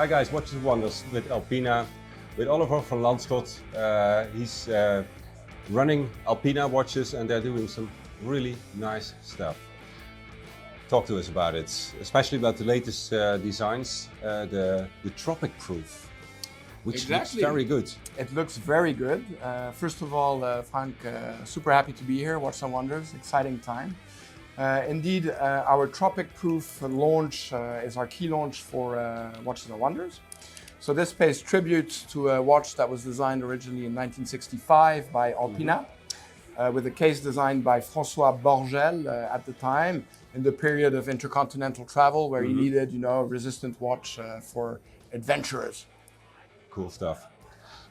Hi guys, Watches and Wonders with Alpina, with Oliver from Landschot. He's running Alpina watches and they're doing some really nice stuff. Talk to us about it, especially about the latest designs, the Tropic Proof, which looks very good. It looks very good. First of all, Frank, super happy to be here, Watches and Wonders, exciting time. Indeed, our Tropic Proof launch is our key launch for Watches and Wonders. So this pays tribute to a watch that was designed originally in 1965 by Alpina, with a case designed by François Borgel at the time, in the period of intercontinental travel where he needed, a resistant watch for adventurers. Cool stuff.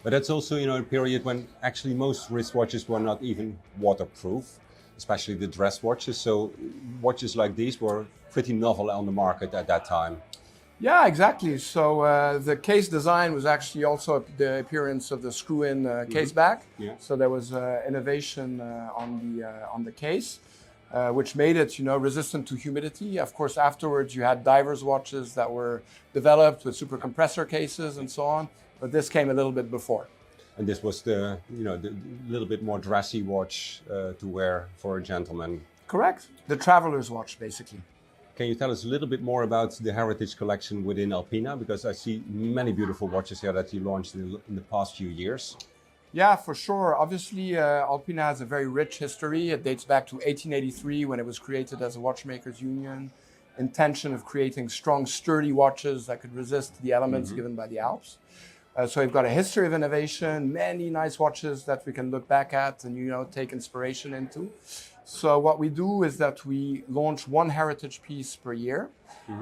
But that's also, a period when actually most wristwatches were not even waterproof, especially the dress watches. So watches like these were pretty novel on the market at that time. Yeah, exactly. So the case design was actually also the appearance of the screw-in case back. Yeah. So there was innovation on the case, which made it, resistant to humidity. Of course, afterwards you had divers watches that were developed with super compressor cases and so on, but this came a little bit before. And this was the little bit more dressy watch to wear for a gentleman. Correct. The traveler's watch, basically. Can you tell us a little bit more about the heritage collection within Alpina? Because I see many beautiful watches here that you launched in the past few years. Yeah, for sure. Obviously, Alpina has a very rich history. It dates back to 1883 when it was created as a watchmakers union. Intention of creating strong, sturdy watches that could resist the elements given by the Alps. So we've got a history of innovation, many nice watches that we can look back at and take inspiration into. So what we do is that we launch one heritage piece per year,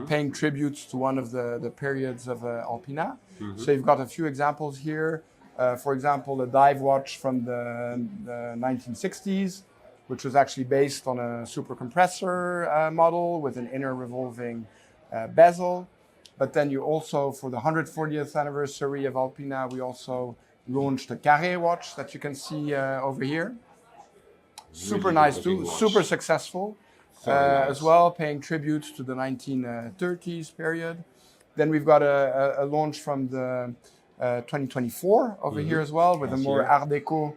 paying tributes to one of the periods of Alpina. So you've got a few examples here. For example, a dive watch from the 1960s, which was actually based on a super compressor model with an inner revolving bezel. But then you also, for the 140th anniversary of Alpina, we also launched a Carré watch that you can see over here. Super nice too, super successful as well, paying tribute to the 1930s period. Then we've got a launch from the 2024 over here as well, with a more Art Deco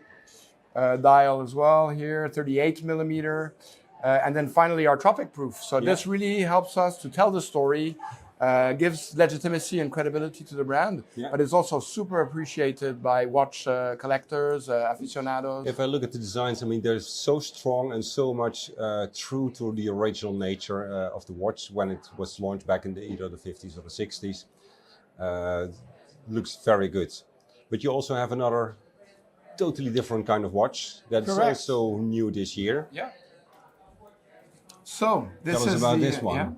dial as well here, 38 millimeter. And then finally our Tropic Proof. So this really helps us to tell the story, gives legitimacy and credibility to the brand, but it's also super appreciated by watch collectors, aficionados. If I look at the designs, they're so strong and so much true to the original nature of the watch when it was launched back in either the 50s or the 60s. Looks very good. But you also have another totally different kind of watch that's also new this year. Yeah. So this Tell us about this one. Yeah.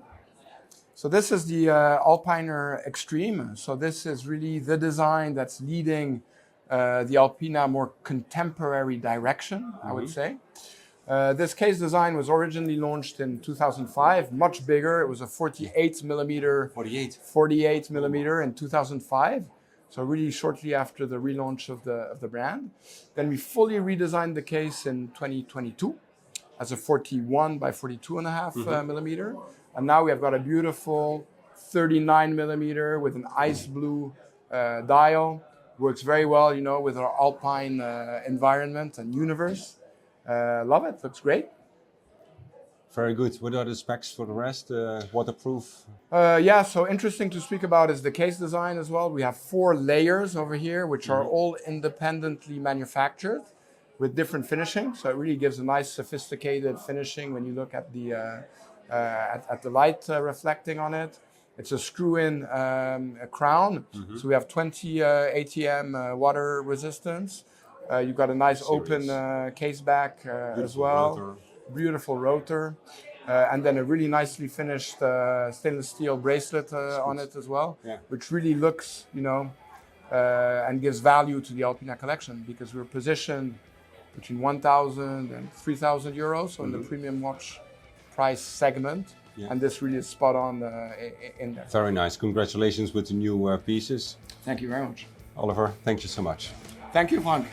So this is the Alpiner Extreme. So this is really the design that's leading the Alpina more contemporary direction, I would say. This case design was originally launched in 2005, much bigger. It was a 48 millimeter in 2005. So really shortly after the relaunch of the brand. Then we fully redesigned the case in 2022 as a 41 by 42.5 millimeter. And now we have got a beautiful 39 millimeter with an ice blue dial. Works very well, with our alpine environment and universe. Love it, looks great. Very good. What are the specs for the rest? Waterproof? So interesting to speak about is the case design as well. We have 4 layers over here, which are all independently manufactured with different finishing. So it really gives a nice sophisticated finishing when you look at the light reflecting on it. It's a screw-in crown. So we have 20 ATM water resistance. You've got a nice open case back as well. Rotor. Beautiful rotor. And then a really nicely finished stainless steel bracelet on it as well, which really looks, and gives value to the Alpina collection, because we're positioned between 1,000 and 3,000 euros, so in the premium watch price segment. And this really is spot on in there. Very nice. Congratulations with the new pieces. Thank you very much. Oliver, thank you so much. Thank you, Frank.